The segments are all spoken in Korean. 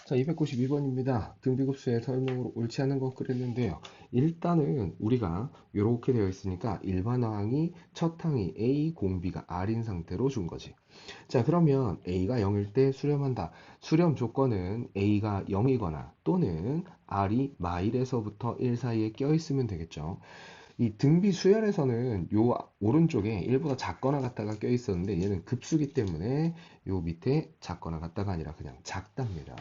자, 292번입니다. 등비급수의 설명으로 옳지 않은 거 그랬는데요. 일단은 우리가 이렇게 되어 있으니까 일반항이 첫 항이 A, 공비가 R인 상태로 준 거지. 자, 그러면 A가 0일 때 수렴한다. 수렴 조건은 A가 0이거나 또는 R이 마일에서부터 1 사이에 껴있으면 되겠죠. 이 등비 수열에서는 요 오른쪽에 1보다 작거나 같다가 껴 있었는데 얘는 급수기 때문에 요 밑에 작거나 같다가 아니라 그냥 작답니다.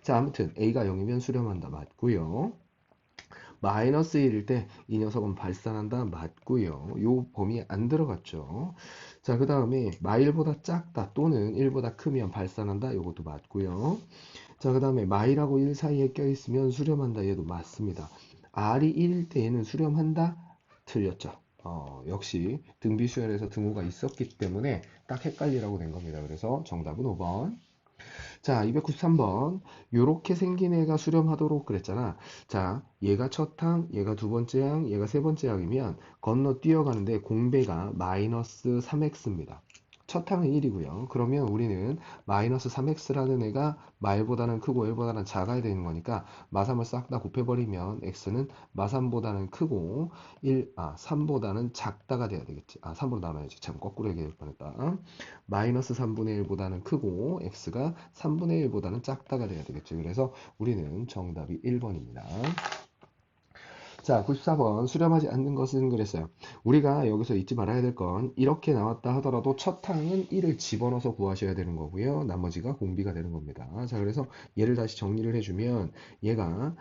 자, 아무튼 A가 0이면 수렴한다 맞고요. 마이너스 1일 때 이 녀석은 발산한다 맞고요. 요 범위에 안 들어갔죠. 자, 그 다음에 마일보다 작다 또는 1보다 크면 발산한다 요것도 맞고요. 자, 그 다음에 마일하고 1 사이에 껴있으면 수렴한다 얘도 맞습니다. R이 1일 때 얘는 수렴한다? 틀렸죠. 역시 등비수열에서 등호가 있었기 때문에 딱 헷갈리라고 된 겁니다. 그래서 정답은 5번. 자, 293번. 요렇게 생긴 애가 수렴하도록 그랬잖아. 자, 얘가 첫 항, 얘가 두 번째 항, 얘가 세 번째 항이면 건너 뛰어가는데 공배가 마이너스 3x입니다. 첫 항은 1이고요. 그러면 우리는 마이너스 3x라는 애가 마일보다는 크고 1보다는 작아야 되는 거니까 마3을 싹 다 곱해버리면 x는 마3보다는 크고 3보다는 작다가 돼야 되겠지. 3으로 나눠야지. 참 거꾸로 얘기할 뻔했다. 마이너스 3분의 1보다는 크고 x가 3분의 1보다는 작다가 돼야 되겠죠. 그래서 우리는 정답이 1번입니다. 자, 94번 수렴하지 않는 것은 그랬어요. 우리가 여기서 잊지 말아야 될 건 이렇게 나왔다 하더라도 첫 항은 1을 집어넣어서 구하셔야 되는 거고요. 나머지가 공비가 되는 겁니다. 자, 그래서 얘를 다시 정리를 해주면 얘가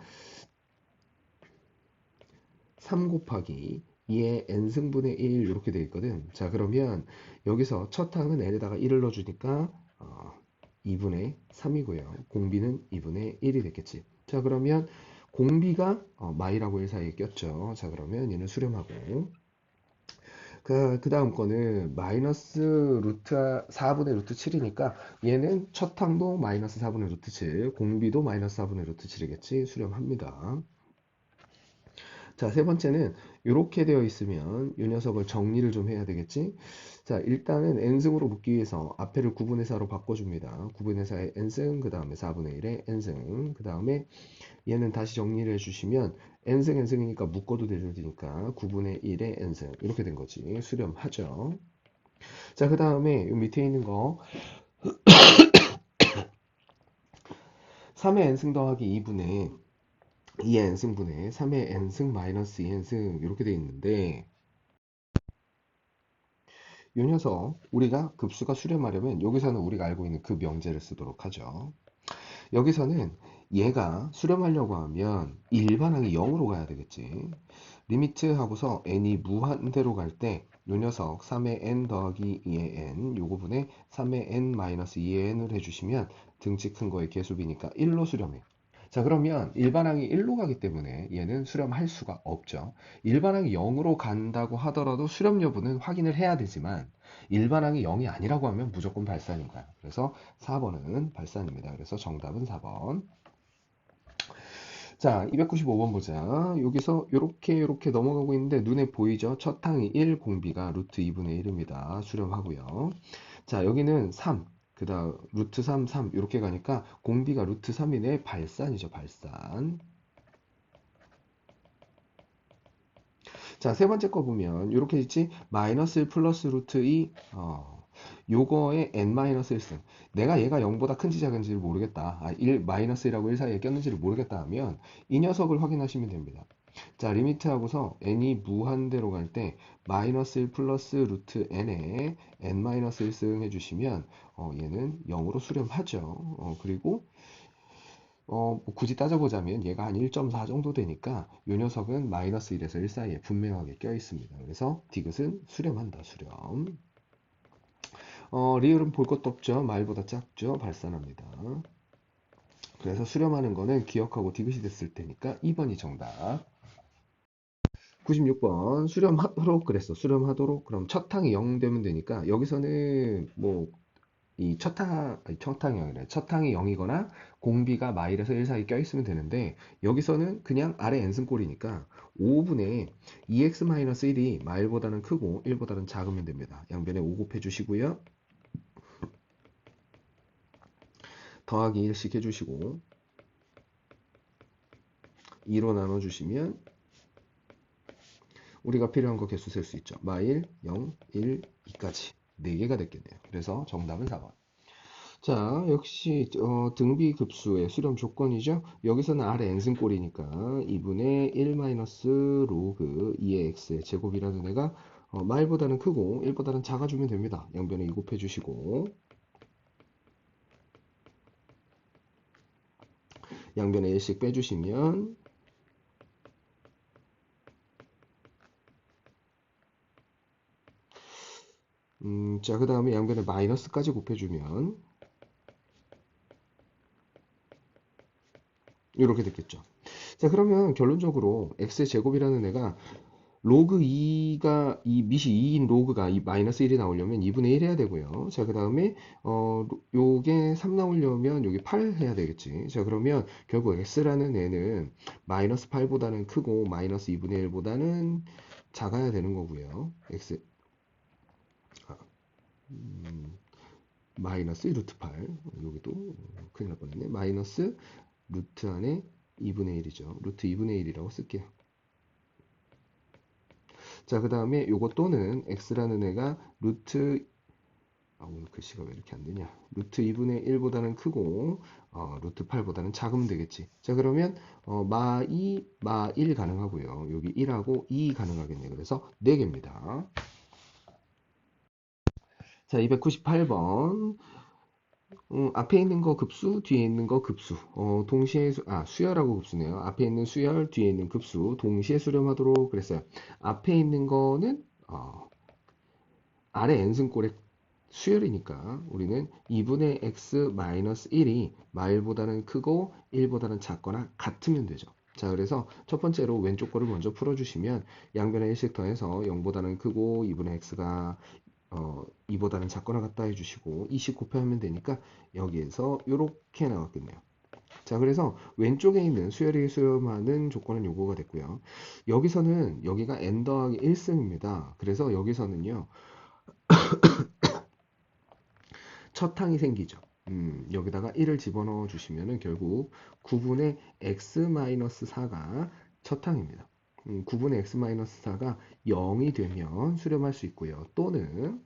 3 곱하기 2의 n승분의 1 이렇게 되어 있거든. 자, 그러면 여기서 첫 항은 n에다가 1을 넣어주니까 2분의 3이고요. 공비는 2분의 1이 됐겠지. 자, 그러면 공비가 마이하고 1 사이에 꼈죠. 자, 그러면 얘는 수렴하고 그 다음 거는 마이너스 루트 4분의 루트 7이니까 얘는 첫 항도 마이너스 4분의 루트 7, 공비도 마이너스 4분의 루트 7이겠지. 수렴합니다. 자, 세 번째는 이렇게 되어 있으면 이 녀석을 정리를 좀 해야 되겠지. 자, 일단은 n승으로 묶기 위해서 앞에를 9분의 4로 바꿔줍니다. 9분의 4의 n승, 그 다음에 4분의 1의 n승, 그 다음에 얘는 다시 정리를 해주시면 n승 n승이니까 묶어도 되니까 9분의 1의 n승 이렇게 된 거지. 수렴하죠. 자, 그 다음에 이 밑에 있는 거 3의 n승 더하기 2분의 2의 n승분의 3의 n승 마이너스 2n승 이렇게 돼 있는데 이 녀석 우리가 급수가 수렴하려면 여기서는 우리가 알고 있는 그 명제를 쓰도록 하죠. 여기서는 얘가 수렴하려고 하면 일반항이 0으로 가야 되겠지. 리미트 하고서 n이 무한대로 갈 때 이 녀석 3의 n 더하기 2의 n 요거분에 3의 n 마이너스 2의 n을 해주시면 등치 큰 거의 개수비니까 1로 수렴해. 자, 그러면 일반항이 1로 가기 때문에 얘는 수렴할 수가 없죠. 일반항이 0으로 간다고 하더라도 수렴 여부는 확인을 해야 되지만 일반항이 0이 아니라고 하면 무조건 발산인 거야. 그래서 4번은 발산입니다. 그래서 정답은 4번. 자, 295번 보자. 여기서 이렇게 넘어가고 있는데 눈에 보이죠? 첫 항이 1, 공비가 루트 2분의 1입니다. 수렴하고요. 자, 여기는 3, 그 다음 루트 3, 3 이렇게 가니까 공비가 루트 3이네. 발산이죠, 발산. 자, 세 번째 거 보면 이렇게 있지? 마이너스 1 플러스 루트 2 요거의 n-1승 내가 얘가 0보다 큰지 작은지를 모르겠다. 1 마이너스 1하고 1 사이에 꼈는지를 모르겠다 하면 이 녀석을 확인하시면 됩니다. 자, 리미트 하고서 n이 무한대로 갈 때 마이너스 1 플러스 루트 n에 n-1승 해주시면 얘는 0으로 수렴하죠. 그리고 뭐 굳이 따져보자면 얘가 한 1.4 정도 되니까 이 녀석은 마이너스 1에서 1 사이에 분명하게 껴 있습니다. 그래서 디귿은 수렴한다, 수렴. 리을은 볼 것도 없죠. 마일보다 작죠. 발산합니다. 그래서 수렴하는 거는 기억하고 디귿이 됐을 테니까 2번이 정답. 96번 수렴하도록 그랬어. 수렴하도록 그럼 첫 항이 0 되면 되니까 여기서는 뭐 이 첫항이 아니라 첫항이 0이거나 공비가 마일에서 1 사이 껴있으면 되는데 여기서는 그냥 아래 n승꼴이니까 5분의 2x-1이 마일보다는 크고 1보다는 작으면 됩니다. 양변에 5 곱해 주시고요. 더하기 1씩 해주시고 2로 나눠주시면 우리가 필요한 거 개수 셀 수 있죠. 마일, 0, 1, 2까지 4개가 됐겠네요. 그래서 정답은 4번. 자, 역시 등비 급수의 수렴 조건이죠. 여기서는 R의 n승꼴이니까 2분의 1 마이너스 로그 2의 x의 제곱이라는 애가 마일보다는 크고 1보다는 작아주면 됩니다. 양변에 2 곱해주시고 양변에 1씩 빼주시면 자, 그 다음에 양변에 마이너스까지 곱해주면 이렇게 됐겠죠. 자, 그러면 결론적으로 x의 제곱이라는 애가 로그 2가 이 밑이 2인 로그가 이 마이너스 1이 나오려면 2분의 1 해야 되고요. 자, 그 다음에 요게 3 나오려면 여기 8 해야 되겠지. 자, 그러면 결국 x라는 애는 마이너스 8보다는 크고 마이너스 2분의 1보다는 작아야 되는 거고요. x 마이너스 루트 8 여기도 큰일 날 뻔했네. 마이너스 루트 안에 2분의 1이죠. 루트 2분의 1이라고 쓸게요. 자, 그 다음에 요거 또는 x라는 애가 루트 오늘 글씨가 왜 이렇게 안 되냐. 루트 2분의 1보다는 크고 루트 8보다는 작으면 되겠지. 자, 그러면 마 2, 마 1 가능하고요. 여기 1하고 2 가능하겠네요. 그래서 4개입니다. 자, 298번. 앞에 있는 거 급수, 뒤에 있는 거 급수. 동시에 수열하고 급수네요. 앞에 있는 수열, 뒤에 있는 급수 동시에 수렴하도록 그랬어요. 앞에 있는 거는 아래 n승꼴의 수열이니까 우리는 2분의 x 마이너스 1이 마일보다는 크고 1보다는 작거나 같으면 되죠. 자, 그래서 첫 번째로 왼쪽 거를 먼저 풀어주시면 양변에 1씩 더해서 0보다는 크고 2분의 x가 2보다는 작거나 같다 해주시고 20 곱하면 되니까 여기에서 이렇게 나왔겠네요. 자, 그래서 왼쪽에 있는 수열이 수렴하는 조건은 요거가 됐고요. 여기서는 여기가 n 더하기 1승입니다. 그래서 여기서는요 첫 항이 생기죠. 여기다가 1을 집어넣어 주시면은 결국 9분의 x-4가 첫 항입니다. 9분의 x-4가 0이 되면 수렴할 수 있고요. 또는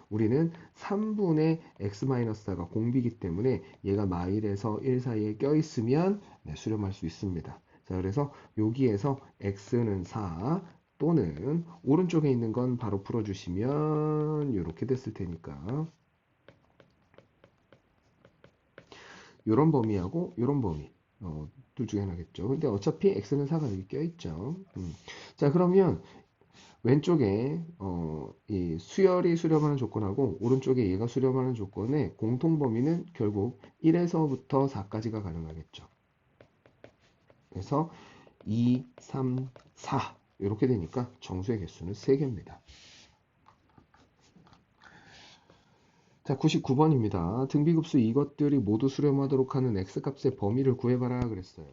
우리는 3분의 x-4가 공비기 때문에 얘가 마일에서 1 사이에 껴있으면 수렴할 수 있습니다. 자, 그래서 여기에서 x는 4 또는 오른쪽에 있는 건 바로 풀어주시면 이렇게 됐을 테니까 요런 범위하고 요런 범위 둘 중에 하나겠죠. 근데 어차피 x는 4가 여기 껴있죠. 자, 그러면 왼쪽에 이 수열이 수렴하는 조건하고 오른쪽에 얘가 수렴하는 조건의 공통 범위는 결국 1에서부터 4까지가 가능하겠죠. 그래서 2, 3, 4 이렇게 되니까 정수의 개수는 3개입니다. 자, 99번입니다. 등비급수 이것들이 모두 수렴하도록 하는 x값의 범위를 구해봐라 그랬어요.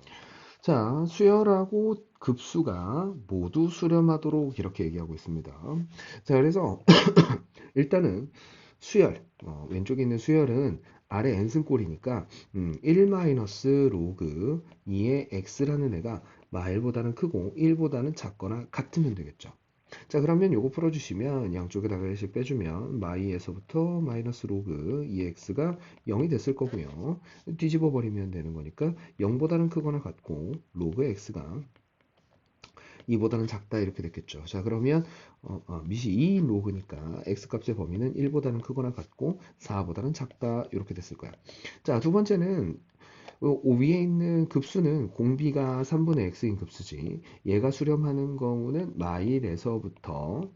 자, 수열하고 급수가 모두 수렴하도록 이렇게 얘기하고 있습니다. 자, 그래서 일단은 수열, 왼쪽에 있는 수열은 아래 n승꼴이니까 1 마이너스 로그 2의 x라는 애가 마일보다는 크고 1보다는 작거나 같으면 되겠죠. 자, 그러면 요거 풀어주시면 양쪽에다가 1씩 빼주면 마이에서부터 마이너스 로그 2x가 0이 됐을 거고요. 뒤집어 버리면 되는 거니까 0보다는 크거나 같고 로그 x가 2보다는 작다 이렇게 됐겠죠. 자, 그러면 밑이 2인 로그니까 x값의 범위는 1보다는 크거나 같고 4보다는 작다 이렇게 됐을 거야. 자, 두 번째는 위에 있는 급수는 공비가 3분의 x인 급수지. 얘가 수렴하는 경우는 마일에서부터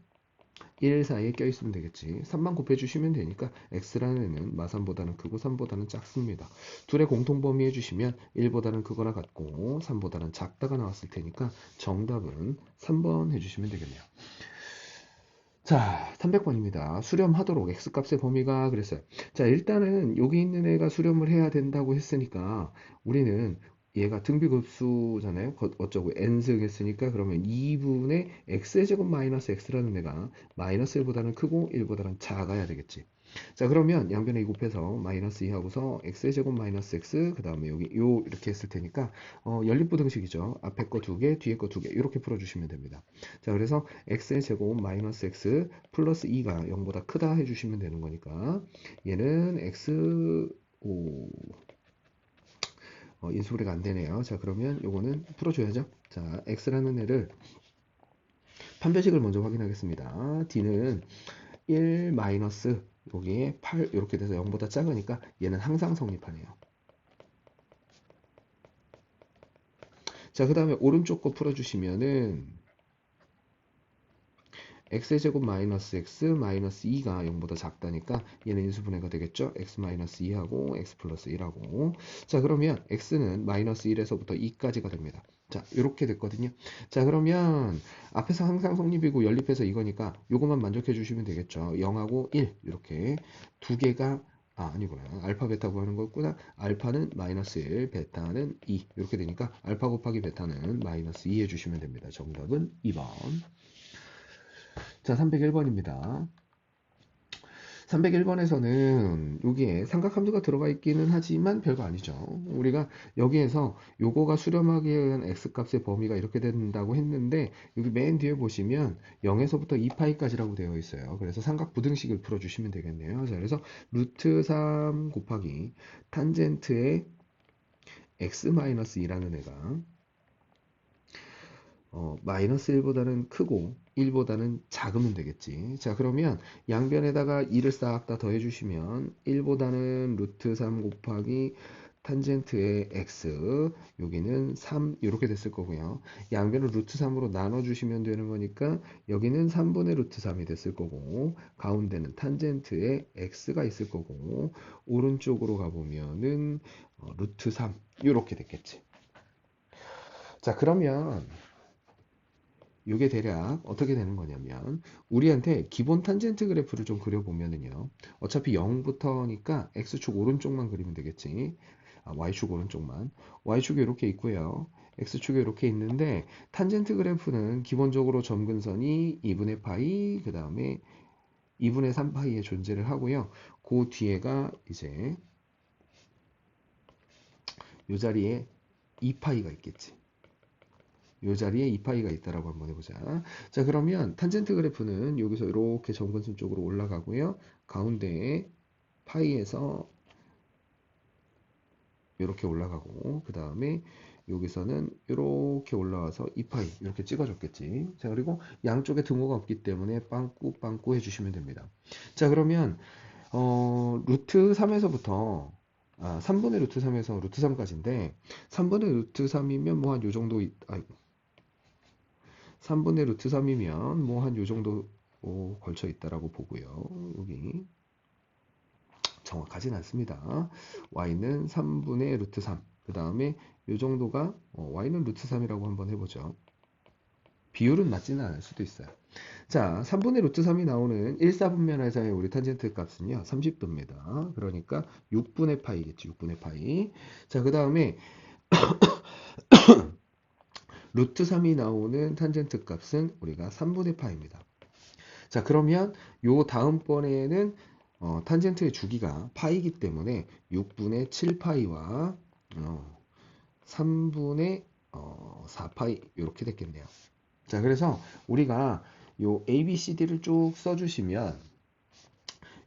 1 사이에 껴있으면 되겠지. 3만 곱해주시면 되니까 x라는 애는 마3보다는 크고 3보다는 작습니다. 둘의 공통범위 해주시면 1보다는 크거나 같고 3보다는 작다가 나왔을 테니까 정답은 3번 해주시면 되겠네요. 자, 300번입니다. 수렴하도록 x값의 범위가 그랬어요. 자, 일단은 여기 있는 애가 수렴을 해야 된다고 했으니까 우리는 얘가 등비급수잖아요. 어쩌고 n승 했으니까 그러면 2분의 x의 제곱 마이너스 x라는 애가 마이너스 1보다는 크고 1보다는 작아야 되겠지. 자, 그러면 양변에 2 곱해서 마이너스 2 하고서 x의 제곱 마이너스 x, 그 다음에 여기 요 이렇게 했을 테니까 연립부등식이죠. 앞에 거 2개, 뒤에 거 2개 이렇게 풀어주시면 됩니다. 자, 그래서 x의 제곱 마이너스 x 플러스 2가 0보다 크다 해주시면 되는 거니까 얘는 x 인수분해가 안 되네요. 자, 그러면 요거는 풀어줘야죠. 자, x라는 애를 판별식을 먼저 확인하겠습니다. d는 1 마이너스 여기에 8 이렇게 돼서 0보다 작으니까 얘는 항상 성립하네요. 자, 그 다음에 오른쪽 거 풀어주시면은 x의 제곱 마이너스 x 마이너스 2가 0보다 작다니까 얘는 인수분해가 되겠죠. x 마이너스 2하고 x 플러스 1하고. 자, 그러면 x는 마이너스 1에서부터 2까지가 됩니다. 자, 이렇게 됐거든요. 자, 그러면 앞에서 항상 성립이고 연립해서 이거니까 요것만 만족해 주시면 되겠죠. 0하고 1 이렇게 두 개가 아니구나. 알파 베타 구하는 거였구나. 알파는 마이너스 1, 베타는 2 이렇게 되니까 알파 곱하기 베타는 마이너스 2 해주시면 됩니다. 정답은 2번. 자, 301번입니다. 301번에서는 여기에 삼각함수가 들어가 있기는 하지만 별거 아니죠. 우리가 여기에서 요거가 수렴하기 위한 x값의 범위가 이렇게 된다고 했는데 여기 맨 뒤에 보시면 0에서부터 2파이까지라고 되어 있어요. 그래서 삼각 부등식을 풀어주시면 되겠네요. 자, 그래서 루트 3 곱하기 탄젠트의 x-2라는 애가 마이너스 1보다는 크고 1보다는 작으면 되겠지. 자, 그러면 양변에다가 2를 싹 다 더해 주시면 1보다는 루트 3 곱하기 탄젠트의 x, 여기는 3 이렇게 됐을 거고요. 양변을 루트 3으로 나눠 주시면 되는 거니까 여기는 3분의 루트 3이 됐을 거고 가운데는 탄젠트의 x가 있을 거고 오른쪽으로 가보면은 루트 3 이렇게 됐겠지. 자, 그러면 이게 대략 어떻게 되는 거냐면 우리한테 기본 탄젠트 그래프를 좀 그려보면은요, 어차피 0부터니까 x축 오른쪽만 그리면 되겠지. y축 오른쪽만. y축이 이렇게 있고요, x축이 이렇게 있는데 탄젠트 그래프는 기본적으로 점근선이 2분의 파이, 그 다음에 2분의 3파이에 존재를 하고요. 그 뒤에가 이제 이 자리에 2파이가 있겠지. 이 자리에 2파이가 있다라고 한번 해보자. 자, 그러면 탄젠트 그래프는 여기서 이렇게 점근선 쪽으로 올라가고요. 가운데에 파이에서 이렇게 올라가고, 그 다음에 여기서는 이렇게 올라와서 2파이 이렇게 찍어줬겠지. 자, 그리고 양쪽에 등호가 없기 때문에 빵꾸 빵꾸 해주시면 됩니다. 자, 그러면 루트 3에서부터 3분의 루트 3에서 루트 3까지인데 3분의 루트 3이면 뭐 한 요 정도 3분의 루트 3이면 뭐 한 요 정도 걸쳐 있다라고 보고요. 여기 정확하진 않습니다. y는 3분의 루트 3. 그 다음에 요 정도가 y는 루트 3이라고 한번 해보죠. 비율은 맞지는 않을 수도 있어요. 자, 3분의 루트 3이 나오는 1사분면에서의 우리 탄젠트 값은요, 30도입니다. 그러니까 6분의 파이겠지, 6분의 파이. 자, 그 다음에 루트 3이 나오는 탄젠트 값은 우리가 3분의 파입니다. 자, 그러면 요 다음번에는 탄젠트의 주기가 파이기 때문에 6분의 7파이와 3분의 4파이 이렇게 됐겠네요. 자, 그래서 우리가 요 ABCD를 쭉 써주시면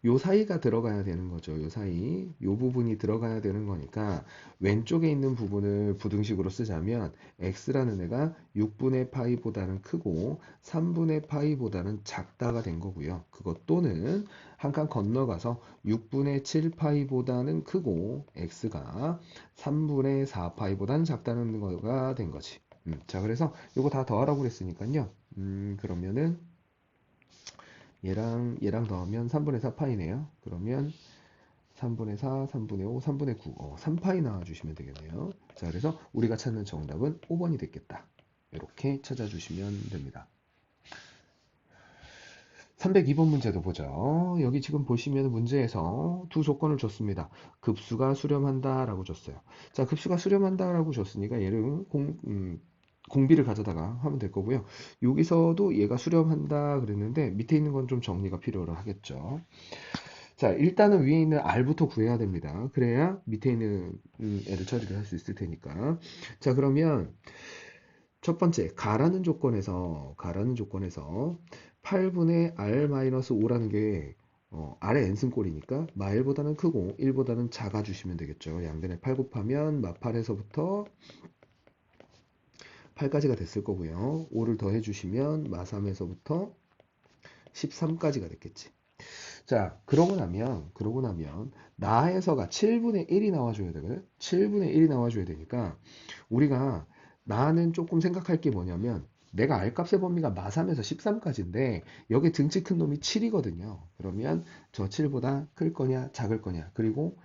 요 사이가 들어가야 되는 거죠. 요 사이, 요 부분이 들어가야 되는 거니까 왼쪽에 있는 부분을 부등식으로 쓰자면 x라는 애가 6분의 파이보다는 크고 3분의 파이보다는 작다가 된 거고요. 그것 또는 한 칸 건너가서 6분의 7파이보다는 크고 x가 3분의 4파이보다는 작다는 거가 된 거지. 자, 그래서 요거 다 더하라고 그랬으니까요. 그러면은 얘랑 더하면 3분의 4파이네요. 그러면 3분의 4, 3분의 5, 3분의 9, 3파이 나와주시면 되겠네요. 자, 그래서 우리가 찾는 정답은 5번이 됐겠다. 이렇게 찾아주시면 됩니다. 302번 문제도 보죠. 여기 지금 보시면 문제에서 두 조건을 줬습니다. 급수가 수렴한다 라고 줬어요. 자, 급수가 수렴한다 라고 줬으니까 얘를 공비를 가져다가 하면 될 거고요. 여기서도 얘가 수렴한다 그랬는데 밑에 있는 건 좀 정리가 필요로 하겠죠. 자, 일단은 위에 있는 R부터 구해야 됩니다. 그래야 밑에 있는 애를 처리를 할 수 있을 테니까. 자, 그러면 첫 번째, 가라는 조건에서 8분의 R-5라는 게 R의 n승꼴이니까 마일보다는 크고 1보다는 작아 주시면 되겠죠. 양변에 8 곱하면 마8에서부터 8까지가 됐을 거고요. 5를 더해 주시면 마3에서부터 13까지가 됐겠지. 자, 그러고 나면 나에서가 7분의 1이 나와줘야 되거든. 7분의 1이 나와줘야 되니까 우리가 나는 조금 생각할 게 뭐냐면 내가 R값의 범위가 마3에서 13까지인데 여기 등치 큰 놈이 7이거든요. 그러면 저 7보다 클 거냐 작을 거냐, 그리고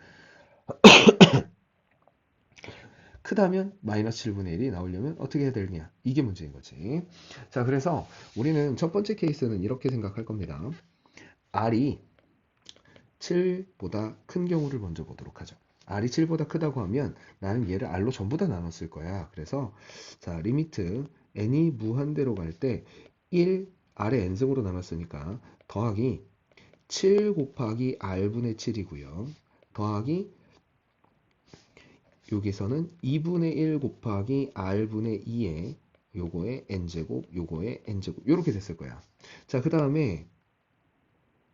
크다면 마이너스 7분의 1이 나오려면 어떻게 해야 되느냐, 이게 문제인 거지. 자, 그래서 우리는 첫 번째 케이스는 이렇게 생각할 겁니다. R이 7보다 큰 경우를 먼저 보도록 하죠. R이 7보다 크다고 하면 나는 얘를 R로 전부 다 나눴을 거야. 그래서 자, 리미트 n이 무한대로 갈 때 1, R의 n승으로 나눴으니까 더하기 7 곱하기 R분의 7이고요. 더하기 여기서는 2분의 1 곱하기 R분의 2에 요거의 n제곱, 요거의 n제곱, 요렇게 됐을 거야. 자, 그 다음에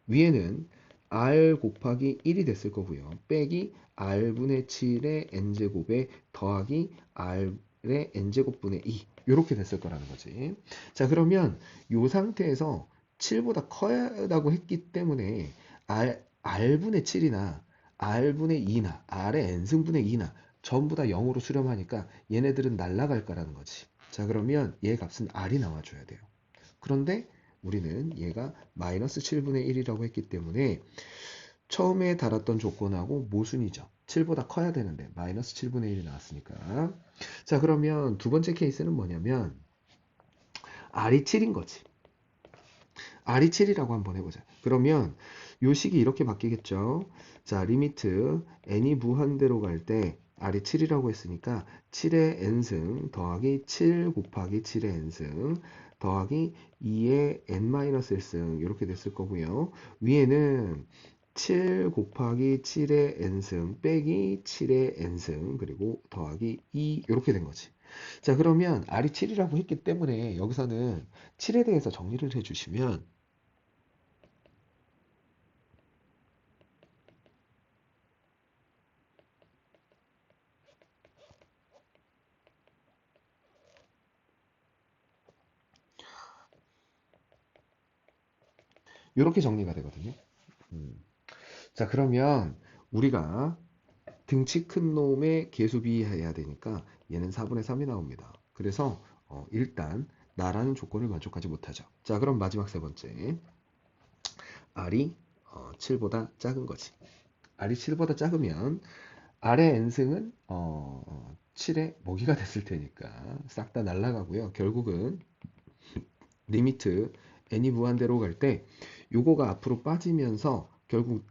위에는 R 곱하기 1이 됐을 거고요. 빼기 R분의 7의 n제곱에 더하기 R의 n제곱분의 2. 이렇게 됐을 거라는 거지. 자, 그러면 이 상태에서 7보다 커야라고 했기 때문에 R분의 7이나 R분의 2나 R의 n승분의 2나 전부 다 0으로 수렴하니까 얘네들은 날아갈 거라는 거지. 자, 그러면 얘 값은 R이 나와줘야 돼요. 그런데 우리는 얘가 마이너스 7분의 1이라고 했기 때문에 처음에 달았던 조건하고 모순이죠. 7보다 커야 되는데 마이너스 7분의 1이 나왔으니까. 자, 그러면 두 번째 케이스는 뭐냐면 R이 7인 거지. R이 7이라고 한번 해보자. 그러면 요 식이 이렇게 바뀌겠죠. 자, 리미트 n이 무한대로 갈 때 R이 7이라고 했으니까 7의 n승 더하기 7 곱하기 7의 n승 더하기 2의 n-1승 이렇게 됐을 거고요. 위에는 7 곱하기 7의 n승 빼기 7의 n승 그리고 더하기 2 이렇게 된 거지. 자, 그러면 R이 7이라고 했기 때문에 여기서는 7에 대해서 정리를 해주시면 이렇게 정리가 되거든요. 자, 그러면 우리가 등치 큰 놈의 개수 비해야 되니까 얘는 4분의 3이 나옵니다. 그래서 일단 나라는 조건을 만족하지 못하죠. 자, 그럼 마지막 세 번째. R이 7보다 작은 거지. R이 7보다 작으면 R의 n승은 7의 모기가 됐을 테니까 싹 다 날아가고요. 결국은 리미트 n이 무한대로 갈 때 요거가 앞으로 빠지면서 결국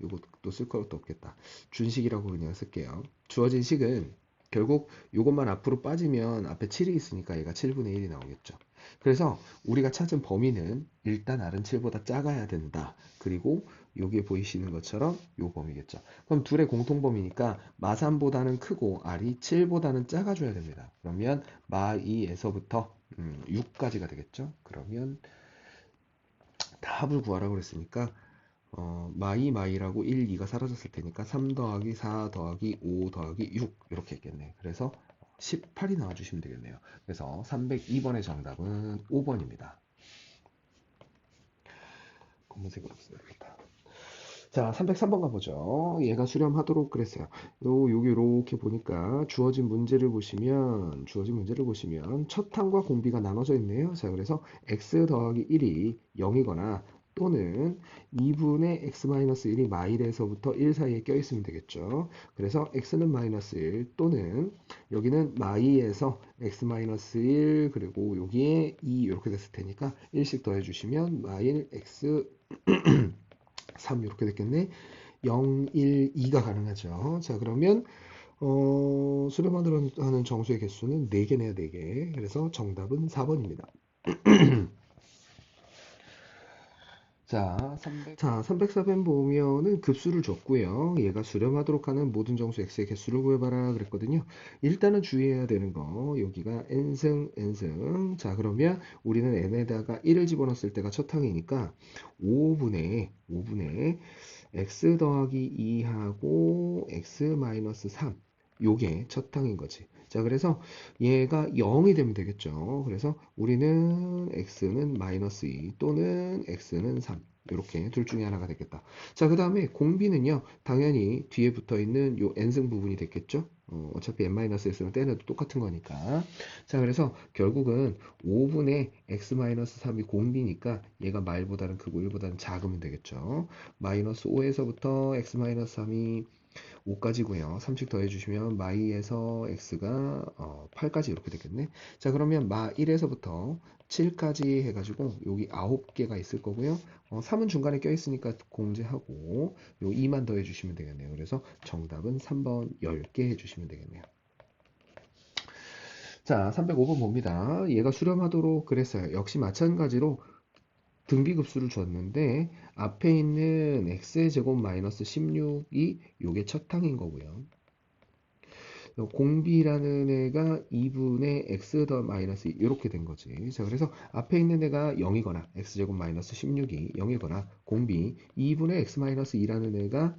요것도 쓸 것도 없겠다. 준식이라고 그냥 쓸게요. 주어진 식은 결국 요것만 앞으로 빠지면 앞에 7이 있으니까 얘가 7분의 1이 나오겠죠. 그래서 우리가 찾은 범위는 일단 R은 7보다 작아야 된다. 그리고 여기에 보이시는 것처럼 요 범위겠죠. 그럼 둘의 공통범위니까 마3보다는 크고 R이 7보다는 작아줘야 됩니다. 그러면 마2에서부터 6까지가 되겠죠. 그러면 답을 구하라고 그랬으니까 마이 마이라고 1, 2가 사라졌을 테니까 3 더하기 4 더하기 5 더하기 6 이렇게 했겠네. 그래서 18이 나와주시면 되겠네요. 그래서 302번의 정답은 5번입니다. 검은색으로 써야겠다. 자, 303번 가보죠. 얘가 수렴하도록 그랬어요. 여기 이렇게 보니까 주어진 문제를 보시면 첫 항과 공비가 나눠져 있네요. 자, 그래서 x 더하기 1이 0이거나 또는 2분의 x-1이 마일에서부터 1 사이에 껴있으면 되겠죠. 그래서 x는 마이너스 1 또는 여기는 마이에서 x-1 그리고 여기에 2 이렇게 됐을 테니까 1씩 더해주시면 마일 x 3 이렇게 됐겠네. 0, 1, 2가 가능하죠. 자, 그러면 수렴하는 정수의 개수는 4개네요. 4개. 그래서 정답은 4번입니다. 자, 304번 보면은 급수를 줬고요. 얘가 수렴하도록 하는 모든 정수 x의 개수를 구해봐라 그랬거든요. 일단은 주의해야 되는 거, 여기가 n승, n승. 자, 그러면 우리는 n에다가 1을 집어넣었을 때가 첫 항이니까 5분의 x 더하기 2하고 x 마이너스 3. 요게 첫 항인 거지. 자, 그래서 얘가 0이 되면 되겠죠. 그래서 우리는 x는 마이너스 2 또는 x는 3. 이렇게 둘 중에 하나가 되겠다. 자, 그 다음에 공비는요, 당연히 뒤에 붙어 있는 요 n승 부분이 됐겠죠. 어차피 n-s는 떼내도 똑같은 거니까. 자, 그래서 결국은 5분의 x-3이 공비니까 얘가 말보다는 크고 1보다는 작으면 되겠죠. 마이너스 5에서부터 x-3이 5까지고요. 3씩 더해주시면 마이에서 x가 8까지 이렇게 되겠네. 자, 그러면 마 1에서부터 7까지 해가지고 여기 9개가 있을 거고요. 3은 중간에 껴있으니까 공제하고 요 2만 더해주시면 되겠네요. 그래서 정답은 3번 10개 해주시면 되겠네요. 자, 305번 봅니다. 얘가 수렴하도록 그랬어요. 역시 마찬가지로 등비급수를 줬는데 앞에 있는 x의 제곱 마이너스 16이 요게 첫 항인 거고요. 공비라는 애가 2분의 x 더 마이너스 2 이렇게 된 거지. 자, 그래서 앞에 있는 애가 0이거나 x제곱 마이너스 16이 0이거나 공비 2분의 x 마이너스 2라는 애가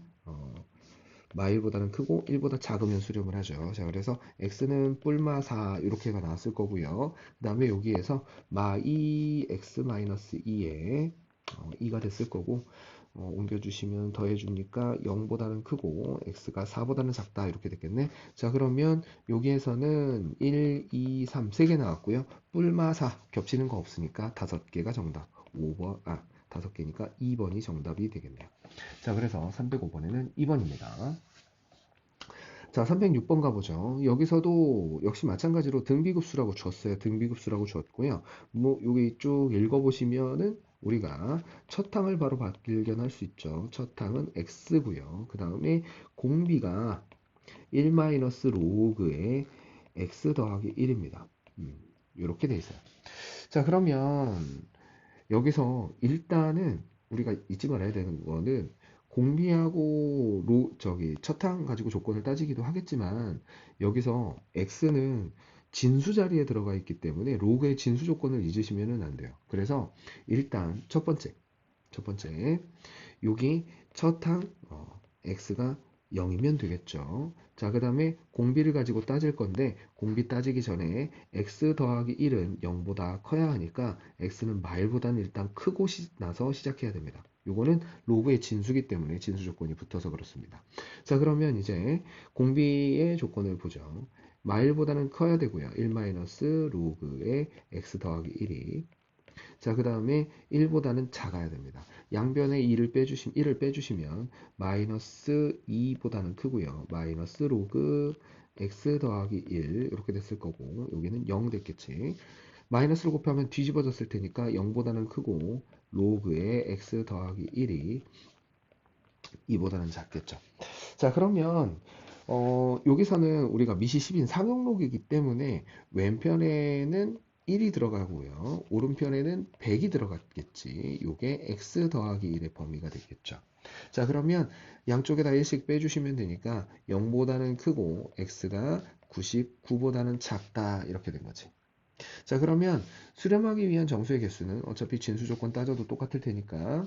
마일보다는 크고 1보다 작으면 수렴을 하죠. 자, 그래서 x는 뿔마 4 이렇게가 나왔을 거고요. 그 다음에 여기에서 마 2 x-2에 2가 됐을 거고 옮겨주시면 더해주니까 0보다는 크고 x가 4보다는 작다 이렇게 됐겠네. 자, 그러면 여기에서는 1, 2, 3 3개 나왔고요. 뿔마 4 겹치는 거 없으니까 5개가 정답. 5번 5개니까 2번이 정답이 되겠네요. 자, 그래서 305번에는 2번입니다. 자, 306번 가보죠. 여기서도 역시 마찬가지로 등비급수라고 줬어요. 등비급수라고 줬고요. 뭐, 여기 쭉 읽어보시면은 우리가 첫 항을 바로 발견할 수 있죠. 첫 항은 x고요. 그 다음에 공비가 1-로그의 x 더하기 1입니다. 이렇게 돼 있어요. 자, 그러면 여기서 일단은 우리가 잊지 말아야 되는 거는 공비하고 첫항 가지고 조건을 따지기도 하겠지만 여기서 x는 진수 자리에 들어가 있기 때문에 로그의 진수 조건을 잊으시면 안 돼요. 그래서 일단 첫 번째 여기 첫항 x가 0이면 되겠죠. 자, 그 다음에 공비를 가지고 따질 건데 공비 따지기 전에 x 더하기 1은 0보다 커야 하니까 x는 마일보다는 일단 크고 나서 시작해야 됩니다. 요거는 로그의 진수기 때문에 진수 조건이 붙어서 그렇습니다. 자, 그러면 이제 공비의 조건을 보죠. 마일보다는 커야 되고요. 1-로그의 x 더하기 1이 자, 그 다음에 1보다는 작아야 됩니다. 양변에 1을 빼주시면 마이너스 2보다는 크고요. 마이너스 로그 x 더하기 1 이렇게 됐을 거고 여기는 0 됐겠지. 마이너스를 곱하면 뒤집어졌을 테니까 0보다는 크고 로그의 x 더하기 1이 2보다는 작겠죠. 자, 그러면 여기서는 우리가 미시 10인 상용록이기 때문에 왼편에는 1이 들어가고요. 오른편에는 100이 들어갔겠지. 요게 x 더하기 1의 범위가 되겠죠. 자, 그러면 양쪽에다 1씩 빼주시면 되니까 0보다는 크고 x가 99보다는 작다 이렇게 된 거지. 자, 그러면 수렴하기 위한 정수의 개수는 어차피 진수 조건 따져도 똑같을 테니까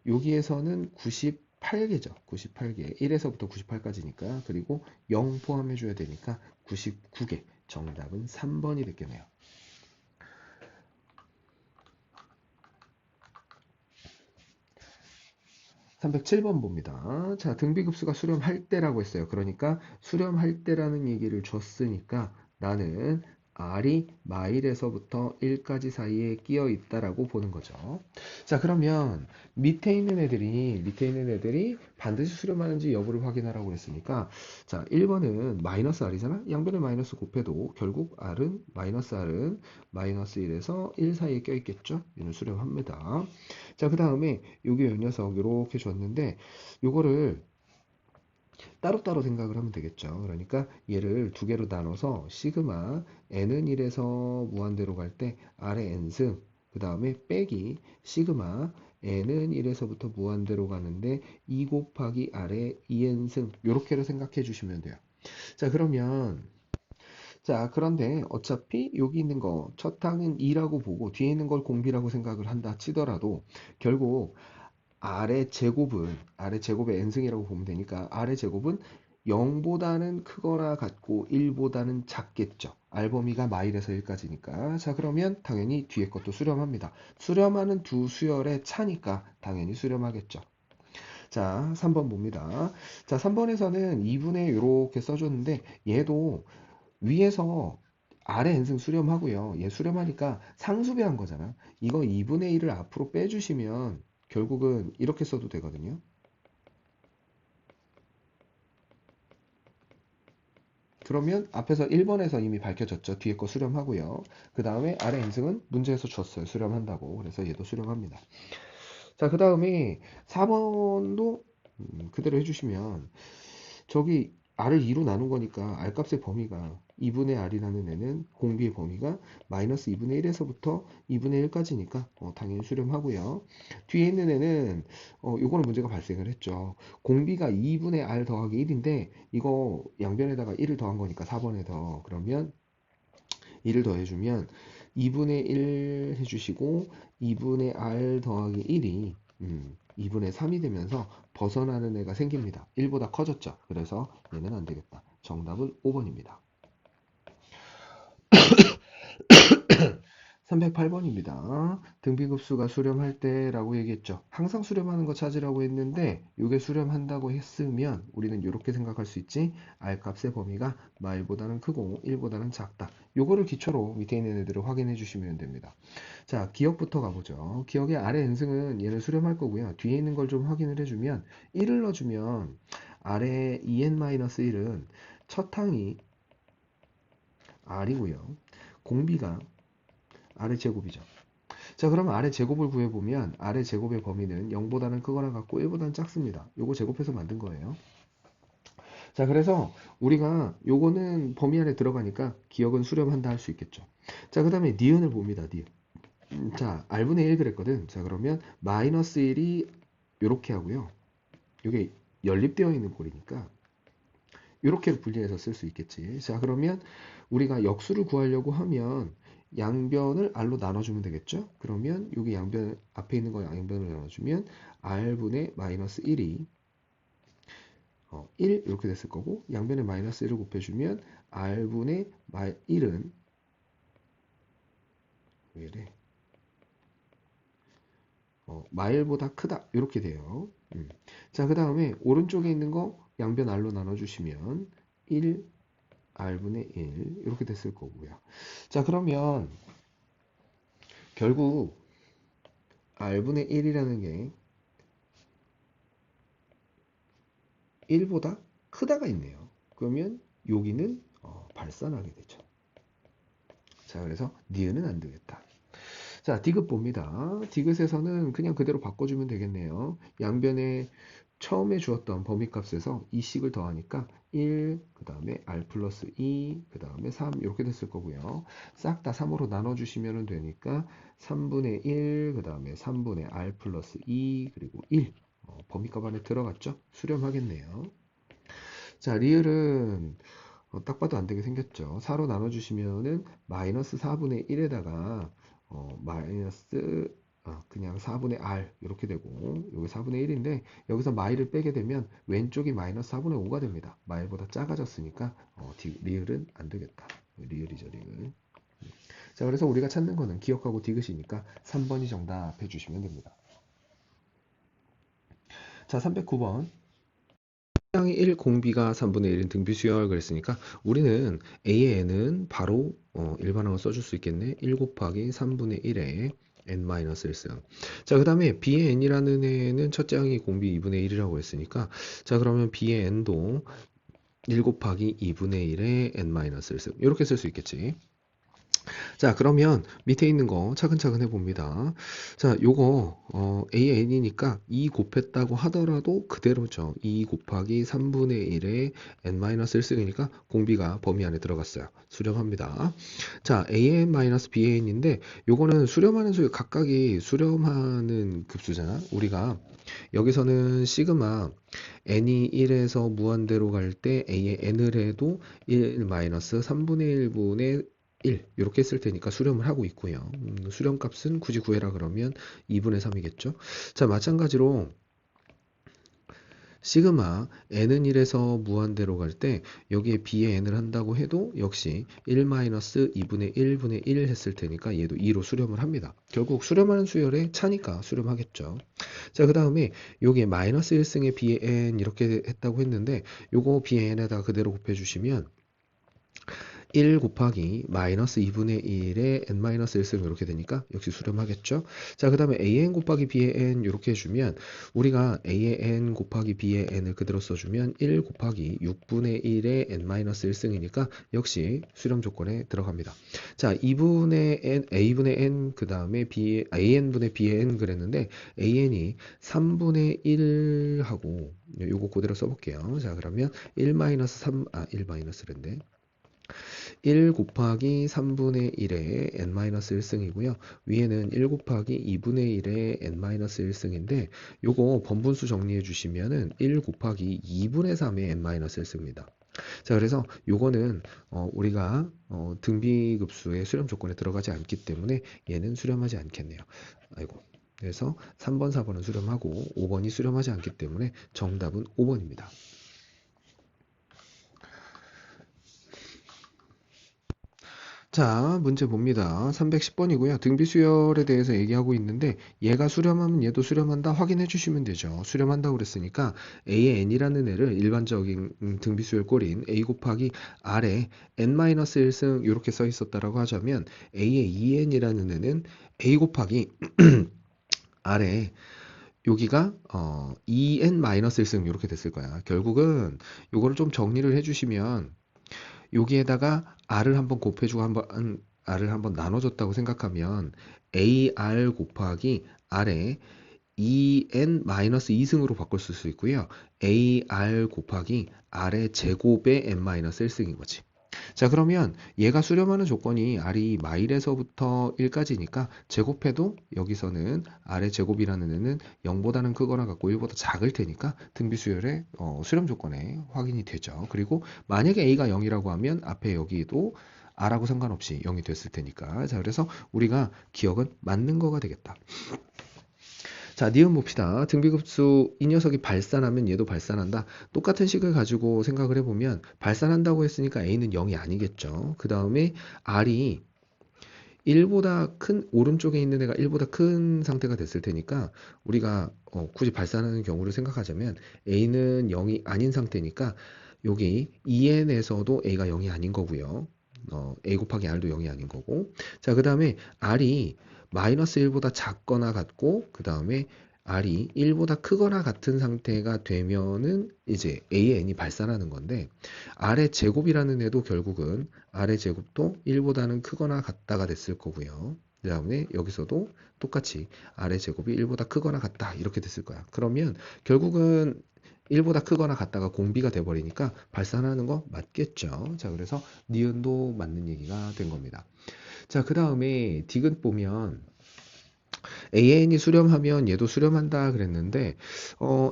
여기에서는 98개죠. 98개. 1에서부터 98까지니까. 그리고 0 포함해 줘야 되니까 99개. 정답은 3번이 됐겠네요. 307번 봅니다. 자, 등비급수가 수렴할 때라고 했어요. 그러니까 수렴할 때라는 얘기를 줬으니까 나는 R이 마일에서부터 1까지 사이에 끼어 있다라고 보는 거죠. 자, 그러면 밑에 있는 애들이 반드시 수렴하는지 여부를 확인하라고 했으니까 자, 1번은 마이너스 R이잖아. 양변을 마이너스 곱해도 결국 R은 마이너스 1에서 1 사이에 껴 있겠죠. 얘는 수렴합니다. 자, 그 다음에 요게 요 녀석 이렇게 줬는데 요거를 따로따로 생각을 하면 되겠죠. 그러니까 얘를 두 개로 나눠서 시그마 n은 1에서 무한대로 갈 때 r의 n승 그 다음에 빼기 시그마 n은 1에서부터 무한대로 가는데 2 곱하기 r의 2n승 요렇게로 생각해 주시면 돼요. 자, 그러면 자, 그런데 어차피 여기 있는 거 첫 항은 2라고 보고 뒤에 있는 걸 공비라고 생각을 한다 치더라도 결국 아래 제곱의 n승이라고 보면 되니까 아래 제곱은 0보다는 크거나 같고 1보다는 작겠죠. R 범위가 마일에서 1까지니까. 자, 그러면 당연히 뒤에 것도 수렴합니다. 수렴하는 두 수열의 차니까 당연히 수렴하겠죠. 자, 3번 봅니다. 자, 3번에서는 2분의 이렇게 써줬는데 얘도 위에서 아래 n승 수렴하고요. 얘 수렴하니까 상수배한 거잖아. 이거 2분의 1을 앞으로 빼주시면 결국은 이렇게 써도 되거든요. 그러면 앞에서 1번에서 이미 밝혀졌죠. 뒤에 거 수렴하고요. 그 다음에 아래 n승은 문제에서 줬어요. 수렴한다고. 그래서 얘도 수렴합니다. 자, 그 다음에 4번도 그대로 해주시면 저기 r을 2로 나눈 거니까 r 값의 범위가 2분의 r이라는 애는 공비의 범위가 마이너스 2분의 1에서부터 2분의 1까지니까 당연히 수렴하고요. 뒤에 있는 애는 요거는 문제가 발생을 했죠. 공비가 2분의 r 더하기 1인데 이거 양변에다가 1을 더한 거니까 4번에 더 그러면 1을 더해주면 2분의 1 해주시고 2분의 r 더하기 1이 2분의 3이 되면서 벗어나는 애가 생깁니다. 1보다 커졌죠. 그래서 얘는 안 되겠다. 정답은 5번입니다. 308번입니다. 등비급수가 수렴할 때라고 얘기했죠. 항상 수렴하는 거 찾으라고 했는데 이게 수렴한다고 했으면 우리는 이렇게 생각할 수 있지. R값의 범위가 마일보다는 크고 1보다는 작다. 요거를 기초로 밑에 있는 애들을 확인해 주시면 됩니다. 자, 기억부터 가보죠. 기억의 아래 n승은 얘를 수렴할 거고요. 뒤에 있는 걸 좀 확인을 해주면 1을 넣어주면 아래 2n-1은 첫 항이 r이고요. 공비가 아래 제곱이죠. 자, 그러면 아래 제곱을 구해보면 아래 제곱의 범위는 0보다는 크거나 같고 1보다는 작습니다. 요거 제곱해서 만든 거예요. 자, 그래서 우리가 요거는 범위 안에 들어가니까 기억은 수렴한다 할 수 있겠죠. 자, 그 다음에 니은을 봅니다. 니은. 자, r분의 1 그랬거든. 자, 그러면 마이너스 1이 요렇게 하고요. 요게 연립되어 있는 꼴이니까 요렇게 분리해서 쓸 수 있겠지. 자, 그러면 우리가 역수를 구하려고 하면 양변을 r로 나눠주면 되겠죠? 그러면 여기 양변 앞에 있는 거 양변을 나눠주면 r분의 마이너스 1이 1 이렇게 됐을 거고 양변에 마이너스 1을 곱해주면 r분의 1은 왜 이래? 마일보다 크다 이렇게 돼요. 자, 그 다음에 오른쪽에 있는 거 양변 r로 나눠주시면 1 r분의 1 이렇게 됐을 거고요. 자, 그러면 결국 r분의 1이라는 게 1보다 크다가 있네요. 그러면 여기는 발산하게 되죠. 자, 그래서 니은은 안 되겠다. 자, 디귿 봅니다. 디귿에서는 그냥 그대로 바꿔주면 되겠네요. 양변에 처음에 주었던 범위값에서 2씩을 더하니까 1, 그 다음에 r 플러스 2, 그 다음에 3 이렇게 됐을 거고요. 싹 다 3으로 나눠주시면 되니까 3분의 1, 그 다음에 3분의 r 플러스 2, 그리고 1 범위값 안에 들어갔죠? 수렴하겠네요. 자, 리을은 딱 봐도 안 되게 생겼죠. 4로 나눠주시면은 마이너스 4분의 1에다가 마이너스 그냥 4분의 r 이렇게 되고 여기 4분의 1인데 여기서 마일을 빼게 되면 왼쪽이 마이너스 4분의 5가 됩니다. 마일보다 작아졌으니까 리을은 안 되겠다. 리을이죠, 리을. 자, 그래서 우리가 찾는 거는 기억하고 디귿이니까 3번이 정답해 주시면 됩니다. 자, 309번. 항의 1 공비가 3분의 1인 등비 수열 그랬으니까 우리는 A의 n은 바로 일반항을 써줄 수 있겠네. 1 곱하기 3분의 1에 n-1승. 자, 그 다음에 B의 n이라는 애는 첫째 항이 공비 2분의 1이라고 했으니까 자, 그러면 B의 n도 1 곱하기 2분의 1에 n-1승 이렇게 쓸 수 있겠지. 자, 그러면 밑에 있는 거 차근차근 해봅니다. 자, 요거 AN이니까 2 곱했다고 하더라도 그대로죠. 2 곱하기 3분의 1의 n-1승이니까 공비가 범위 안에 들어갔어요. 수렴합니다. 자, AN-BAN인데 요거는 수렴하는 수 각각이 수렴하는 급수잖아. 우리가 여기서는 시그마 n이 1에서 무한대로 갈 때 a의 n을 해도 1-3분의 1분의 1 이렇게 쓸 테니까 수렴을 하고 있고요. 수렴 값은 굳이 구해라 그러면 2분의 3이겠죠. 자, 마찬가지로 시그마 n은 1에서 무한대로 갈 때 여기에 b의 n을 한다고 해도 역시 1-2분의 1분의 1 했을 테니까 얘도 2로 수렴을 합니다. 결국 수렴하는 수열의 차니까 수렴하겠죠. 자, 그 다음에 여기에 마이너스 1승의 b의 n 이렇게 했다고 했는데 요거 b의 n에다 그대로 곱해주시면 1 곱하기 마이너스 2분의 1에 n-1승 이렇게 되니까 역시 수렴하겠죠. 자, 그 다음에 an 곱하기 b의 n 이렇게 해주면 우리가 a의 n 곱하기 b의 n을 그대로 써주면 1 곱하기 6분의 1의 n-1승이니까 역시 수렴 조건에 들어갑니다. 자, 2분의 n, a분의 n 그 다음에 an분의 b의 n 그랬는데 an이 3분의 1하고 요거 그대로 써볼게요. 자, 그러면 1-3랬는데 1 곱하기 3분의 1의 n-1승이고요. 위에는 1 곱하기 2분의 1의 n-1승인데 요거 번분수 정리해 주시면은 1 곱하기 2분의 3의 n-1승입니다. 자, 그래서 요거는 우리가 등비급수의 수렴 조건에 들어가지 않기 때문에 얘는 수렴하지 않겠네요. 아이고. 그래서 3번, 4번은 수렴하고 5번이 수렴하지 않기 때문에 정답은 5번입니다. 자, 문제 봅니다. 310번이고요. 등비수열에 대해서 얘기하고 있는데 얘가 수렴하면 얘도 수렴한다 확인해 주시면 되죠. 수렴한다고 그랬으니까 a의 n이라는 애를 일반적인 등비수열 꼴인 a 곱하기 r에 n-1승 이렇게 써 있었다라고 하자면 a의 2n이라는 애는 a 곱하기 r에 여기가 2n-1승 이렇게 됐을 거야. 결국은 요거를 좀 정리를 해주시면 여기에다가 r을 한번 곱해주고 한번 r을 한번 나눠줬다고 생각하면 ar 곱하기 r에 2n-2승으로 바꿀 수 있고요. ar 곱하기 r의 제곱의 n-1승인 거지. 자, 그러면 얘가 수렴하는 조건이 r이 마일에서부터 1까지니까 제곱해도 여기서는 r의 제곱이라는 애는 0보다는 크거나 같고 1보다 작을 테니까 등비수열의 수렴 조건에 확인이 되죠. 그리고 만약에 a가 0이라고 하면 앞에 여기도 r하고 상관없이 0이 됐을 테니까. 자, 그래서 우리가 기억은 맞는 거가 되겠다. 자, 니은 봅시다. 등비급수 이 녀석이 발산하면 얘도 발산한다. 똑같은 식을 가지고 생각을 해보면 발산한다고 했으니까 a는 0이 아니겠죠. 그 다음에 r이 1보다 큰 오른쪽에 있는 애가 1보다 큰 상태가 됐을 테니까 우리가 굳이 발산하는 경우를 생각하자면 a는 0이 아닌 상태니까 여기 2n에서도 a가 0이 아닌 거고요. a 곱하기 r도 0이 아닌 거고. 자, 그 다음에 r이 마이너스 1보다 작거나 같고 그 다음에 r이 1보다 크거나 같은 상태가 되면은 이제 a의 n이 발산하는 건데 r의 제곱이라는 애도 결국은 r의 제곱도 1보다는 크거나 같다가 됐을 거고요. 그 다음에 여기서도 똑같이 r의 제곱이 1보다 크거나 같다 이렇게 됐을 거야. 그러면 결국은 1보다 크거나 같다가 공비가 돼버리니까 발산하는 거 맞겠죠. 자, 그래서 니은도 맞는 얘기가 된 겁니다. 자, 그 다음에 디귿 보면 AN이 수렴하면 얘도 수렴한다 그랬는데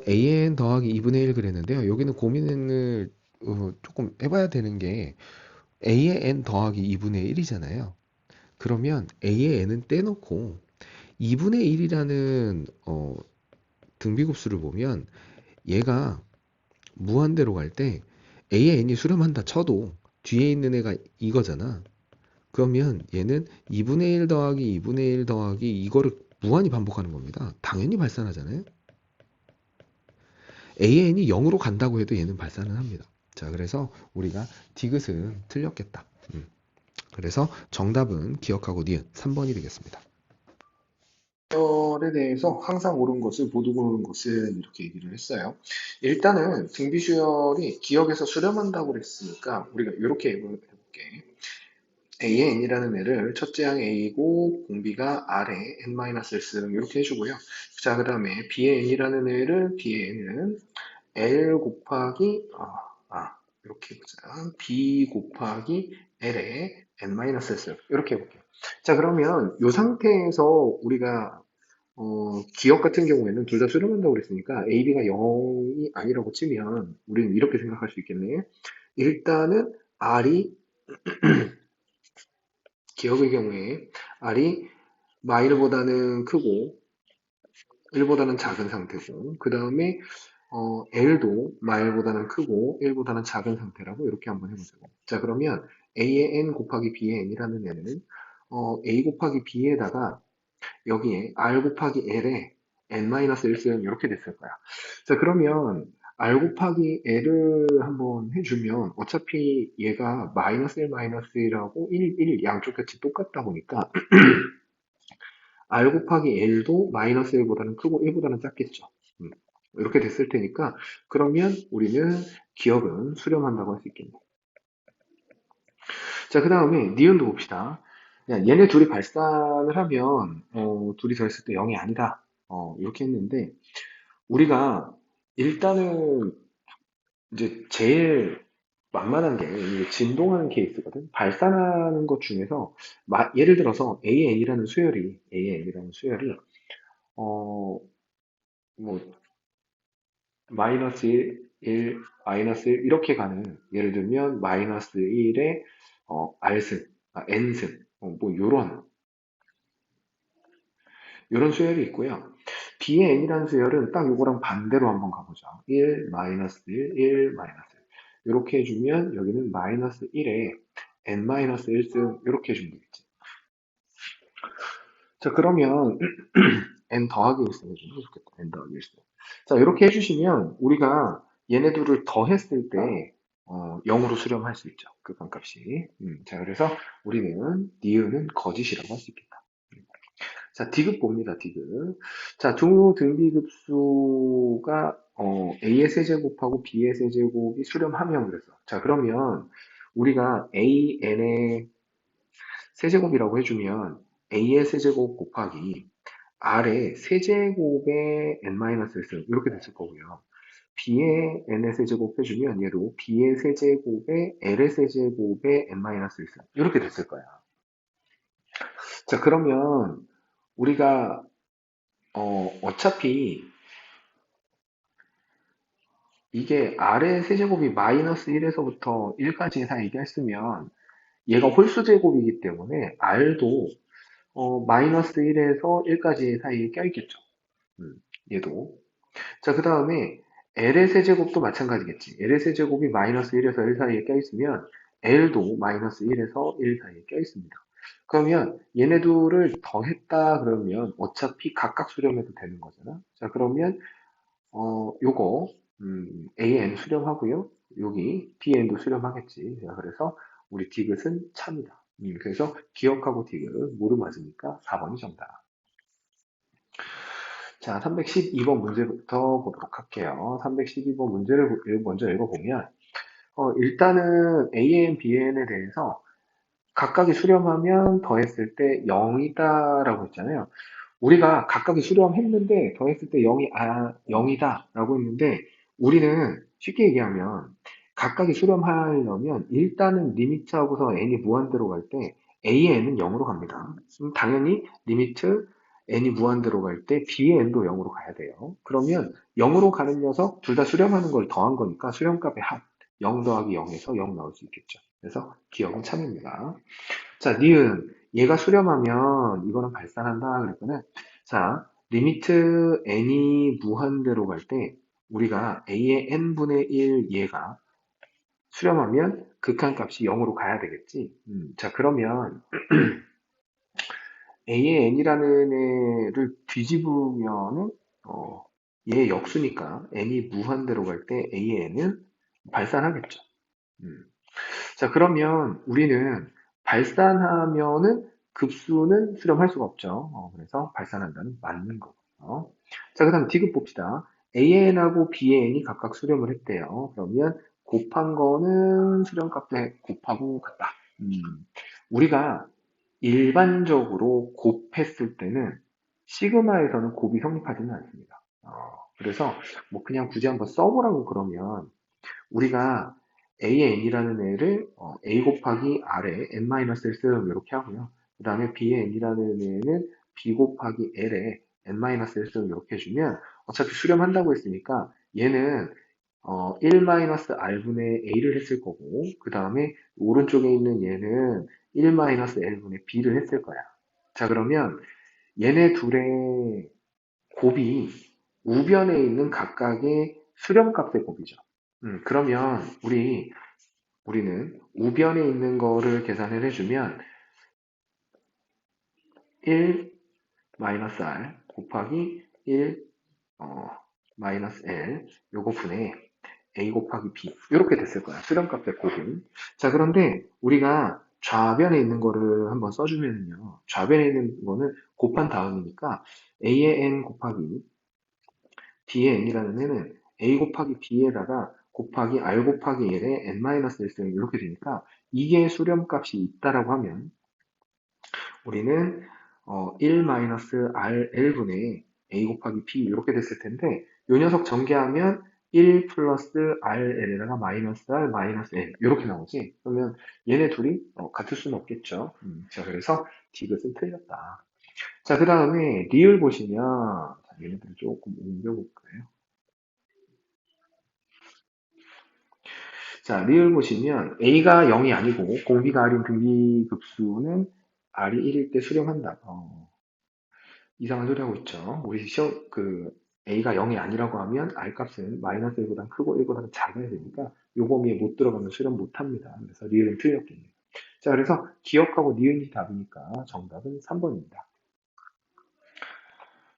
AN 더하기 2분의 1 그랬는데요. 여기는 고민을 조금 해봐야 되는 게 A의 N 더하기 2분의 1이잖아요. 그러면 A의 N은 떼놓고 2분의 1이라는 등비급수를 보면 얘가 무한대로 갈 때 A의 N이 수렴한다 쳐도 뒤에 있는 애가 이거잖아. 그러면 얘는 2분의 1 더하기 2분의 1 더하기 이거를 무한히 반복하는 겁니다. 당연히 발산하잖아요. AN이 0으로 간다고 해도 얘는 발산을 합니다. 자, 그래서 우리가 디귿은 틀렸겠다. 그래서 정답은 기억하고 니은 3번이 되겠습니다. 수열에 대해서 항상 옳은 것을 못 옳은 것을 이렇게 얘기를 했어요. 일단은 등비수열이 기억에서 수렴한다고 그랬으니까 우리가 이렇게 해볼게. A의 n이라는 애를 첫째 항 A고 공비가 R에 n-1승 이렇게 해주고요. 자, 그 다음에 B의 n이라는 애를 B의 n은 L 곱하기 이렇게 해보자. B 곱하기 L에 n-1승 이렇게 해볼게요. 자, 그러면 이 상태에서 우리가 기억 같은 경우에는 둘 다 수렴한다고 그랬으니까 AB가 0이 아니라고 치면 우리는 이렇게 생각할 수 있겠네. 일단은 R이 기억의 경우에 R이 마일보다는 크고 1보다는 작은 상태고 그 다음에 L도 마일보다는 크고 1보다는 작은 상태라고 이렇게 한번 해보자고. 자, 그러면 A의 n 곱하기 B의 n이라는 애는 A 곱하기 B에다가 여기에 R 곱하기 L에 n-1승 이렇게 됐을 거야. 자, 그러면 R 곱하기 L을 한번 해주면 어차피 얘가 마이너스 1, 마이너스 1하고 1 양쪽 같이 똑같다 보니까 R 곱하기 L도 마이너스 1보다는 크고 1보다는 작겠죠. 이렇게 됐을 테니까 그러면 우리는 기억은 수렴한다고 할 수 있겠네. 자, 그 다음에 니은도 봅시다. 야, 얘네 둘이 발산을 하면 둘이 더했을 때 0이 아니다. 이렇게 했는데 우리가 일단은 이제 제일 만만한 게 이게 진동하는 케이스거든. 발산하는 것 중에서 예를 들어서 AN이라는 수열이 뭐 마이너스 1, 마이너스 1 이렇게 가는 예를 들면 마이너스 1에 R승, N승 뭐 요런 수열이 있고요. B의 N이라는 수열은 딱 요거랑 반대로 한번 가보자. 1, 마이너스 1, 1, 마이너스 1 이렇게 해주면 여기는 마이너스 1에 N-1승 이렇게 해주면 되겠지. 자, 그러면 N 더하기 1승 해주면 좋겠다. N 더하기 1승. 자, 이렇게 해주시면 우리가 얘네들을 더했을 때 0으로 수렴할 수 있죠. 그 반값이. 자, 그래서 우리는 니은은 거짓이라고 할 수 있겠다. 자, 디귿 봅니다, 디귿. 자, 중요등비급수가 A의 세제곱하고 B의 세제곱이 수렴하면 그래서. 자, 그러면 우리가 AN의 세제곱이라고 해주면 A의 세제곱 곱하기 R의 세제곱의 n-1승 이렇게 됐을 거고요. B의 n의 세제곱 해주면 얘도 B의 세제곱의 L의 세제곱의 n-1승 이렇게 됐을 거야. 자, 그러면 우리가 어차피 이게 R의 세제곱이 마이너스 1에서부터 1까지 다 얘기했으면 얘가 홀수 제곱이기 때문에 R도 마이너스 1에서 1까지 사이에 껴있겠죠. 얘도. 자, 그 다음에 L의 세제곱도 마찬가지겠지. L의 세제곱이 마이너스 1에서 1 사이에 껴있으면 L도 마이너스 1에서 1 사이에 껴있습니다. 그러면 얘네들을 더했다 그러면 어차피 각각 수렴해도 되는 거잖아. 자, 그러면 요거 AN 수렴하고요. 여기 BN도 수렴하겠지. 자, 그래서 우리 디귿은 차입니다. 그래서 기억하고 디귿 모두 맞으니까 4번이 정답. 자, 312번 문제부터 보도록 할게요. 312번 문제를 먼저 읽어보면 일단은 AN, BN에 대해서 각각이 수렴하면 더했을 때 0이다라고 했잖아요. 우리가 각각이 수렴했는데 더했을 때 0이다라고 했는데 우리는 쉽게 얘기하면 각각이 수렴하려면 일단은 리미트하고서 n이 무한대로 갈 때 a의 n은 0으로 갑니다. 당연히 리미트 n이 무한대로 갈 때 b의 n도 0으로 가야 돼요. 그러면 0으로 가는 녀석 둘 다 수렴하는 걸 더한 거니까 수렴값의 합 0 더하기 0에서 0 나올 수 있겠죠. 그래서 기억은 참입니다. 자, 니은 얘가 수렴하면 이거는 발산한다 그랬거든. 자, 리미트 n이 무한대로 갈 때 우리가 a의 n분의 1 얘가 수렴하면 극한값이 0으로 가야 되겠지. 자, 그러면 a의 n이라는 애를 뒤집으면은 얘 역수니까 n이 무한대로 갈 때 a의 n은 발산하겠죠. 음. 자, 그러면 우리는 발산하면은 급수는 수렴할 수가 없죠. 그래서 발산한다는 맞는 거고요. 자, 그 다음 디귿 봅시다. AN하고 BN이 각각 수렴을 했대요. 그러면 곱한 거는 수렴값에 곱하고 같다. 우리가 일반적으로 곱했을 때는 시그마에서는 곱이 성립하지는 않습니다. 그래서 뭐 그냥 굳이 한번 써보라고 그러면 우리가 A의 n이라는 애를 A 곱하기 R에 n-1 이렇게 하고요. 그 다음에 B의 n이라는 애는 B 곱하기 L에 n-1 이렇게 해주면 어차피 수렴한다고 했으니까 얘는 1-R분의 A를 했을 거고 그 다음에 오른쪽에 있는 얘는 1-L분의 B를 했을 거야. 자 그러면 얘네 둘의 곱이 우변에 있는 각각의 수렴값의 곱이죠. 그러면 우리는 우변에 있는 거를 계산을 해주면 1 R 곱하기 1 L 요거 분의 A 곱하기 B 이렇게 됐을 거야. 수렴값의 곱은. 자 그런데 우리가 좌변에 있는 거를 한번 써주면요. 좌변에 있는 거는 곱한 다음이니까 A의 n 곱하기 B의 n이라는 애는 A 곱하기 B에다가 곱하기 R 곱하기 L에 n-1 이렇게 되니까 이게 수렴값이 있다라고 하면 우리는 1-RL분의 A 곱하기 B 이렇게 됐을 텐데 이 녀석 전개하면 1 플러스 RL에다가 마이너스 R 마이너스 L 이렇게 나오지. 그러면 얘네 둘이 같을 수는 없겠죠. 자 그래서 디귿은 틀렸다. 자 그 다음에 리을 보시면 자, 얘네들을 조금 옮겨볼까요? 자, 리을 보시면 A가 0이 아니고 공비가 R인 등비급수는 R이 1일 때 수렴한다. 이상한 소리 하고 있죠. 우리 시험 A가 0이 아니라고 하면 R 값은 마이너스 1보다 크고 1보다 작아야 되니까 요 범위에 못 들어가면 수렴 못 합니다. 그래서 리을은 틀렸겠네요. 자, 그래서 기억하고 니은이 답이니까 정답은 3번입니다.